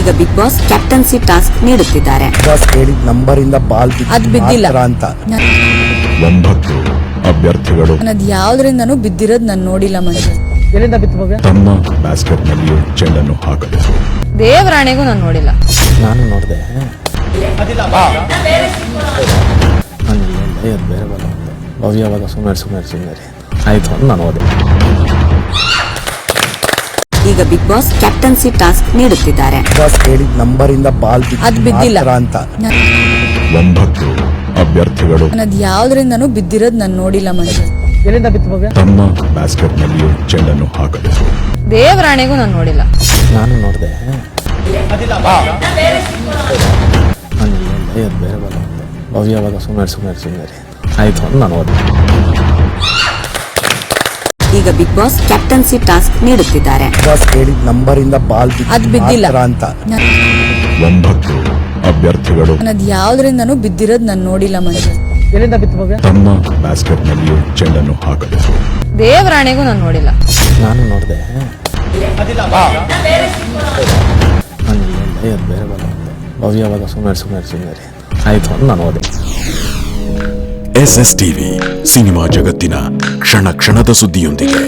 ಈಗ big boss captaincy task ನೀಡುತ್ತಿದ್ದಾರೆ. Boss ಹೇಳಿದ ನಂಬರ್ ಇಂದ ಬಾಲ್ ಅದ್ ಬಿದ್ದಿಲ್ಲ ಅಂತ 9 ಅಭ್ಯರ್ಥಿಗಳು ನನ್ನದು ಯಾವ್ದ್ರಿಂದನೂ ಬಿದ್ದಿರೋದು ನಾನು ನೋಡಿಲ್ಲ ಮಂಜು. ಎಲ್ಲಿಂದ ಬಿತ್ತು ಭವ್ಯ? ತಮ್ಮ ಬ್ಯಾಸ್ಕೆಟ್ ನಲ್ಲಿ ಚೆಂಡನ್ನು ಹಾಕಬೇಕು. ದೇವರಾಣೆಗೂ ನಾನು ನೋಡಿಲ್ಲ. ನಾನು ನೋಡಿದೆ ಬೇರೆ ಬಲ್ಲ ಭವ್ಯವಾಗ ಸುಮ್ಮನೆ ಆಯ್ತು ಅಂತ ನಾನು ಹೋದೆ. ಈಗ ಬಿಗ್ ಬಾಸ್ ಕ್ಯಾಪ್ಟನ್ಸಿ ಟಾಸ್ಕ್ ನೀಡುತ್ತಿದ್ದಾರೆ. ಬಾಸ್ ಹೇಳಿದ ನಂಬರ್ ಇಂದ ಬಾಲ್ ಅದ್ ಬಿದ್ದಿಲ್ಲ ಅಂತ 9 ಅಭ್ಯರ್ಥಿಗಳು ನನ್ನದು ಯಾವ್ದ್ರಿಂದನೂ ಬಿದ್ದಿರೋದು ನಾನು ನೋಡಿಲ್ಲ ಮಂಜು. ಎಲ್ಲಿಂದ ಬಿತ್ತು ಭವ್ಯ? ತಮ್ಮ ಬ್ಯಾಸ್ಕೆಟ್ ನಲ್ಲಿ ಚೆಂಡನ್ನು ಹಾಕಬೇಕು. ದೇವರಾಣೆಗೂ ನಾನು ನೋಡಿಲ್ಲ. ನಾನು ನೋಡಿದೆ ಬೇರೆ ಬಲ್ಲ ಭವ್ಯವಾಗ ಸುಮ್ಮನೆ ಆಯ್ತು ಅಂತ ನಾನು ಹೋದೆ. ಈಗ ಬಿಗ್ ಬಾಸ್ ಕ್ಯಾಪ್ಟನ್ಸಿ ಟಾಸ್ಕ್ ನೀಡುತ್ತಿದ್ದಾರೆ. ಬಾಸ್ ಹೇಳಿದ ನಂಬರ್ ಇಂದ ಬಾಲ್ ಅದ್ ಬಿದ್ದಿಲ್ಲ ಅಂತ 9 ಅಭ್ಯರ್ಥಿಗಳು ನನ್ನದು ಯಾವ್ದ್ರಿಂದನೂ ಬಿದ್ದಿರೋದು ನಾನು ನೋಡಿಲ್ಲ ಮಂಜು. ಎಲ್ಲಿಂದ ಬಿತ್ತು ಭವ್ಯ? ತಮ್ಮ ಬ್ಯಾಸ್ಕೆಟ್ ನಲ್ಲಿ ಚೆಂಡನ್ನು ಹಾಕಬೇಕು. ದೇವರಾಣೆಗೂ ನಾನು ನೋಡಿಲ್ಲ. ನಾನು ನೋಡಿದೆ ಬೇರೆ ಬಲ್ಲ ಭವ್ಯವಾಗ ಸುಮ್ಮನೆ ಆಯ್ತು ಅಂತ ನಾನು ಹೋದೆ. SSTV ಸಿನಿಮಾ ಜಗತ್ತಿನ ಕ್ಷಣ ಕ್ಷಣದ ಸುದ್ದಿಯೊಂದಿಗೆ.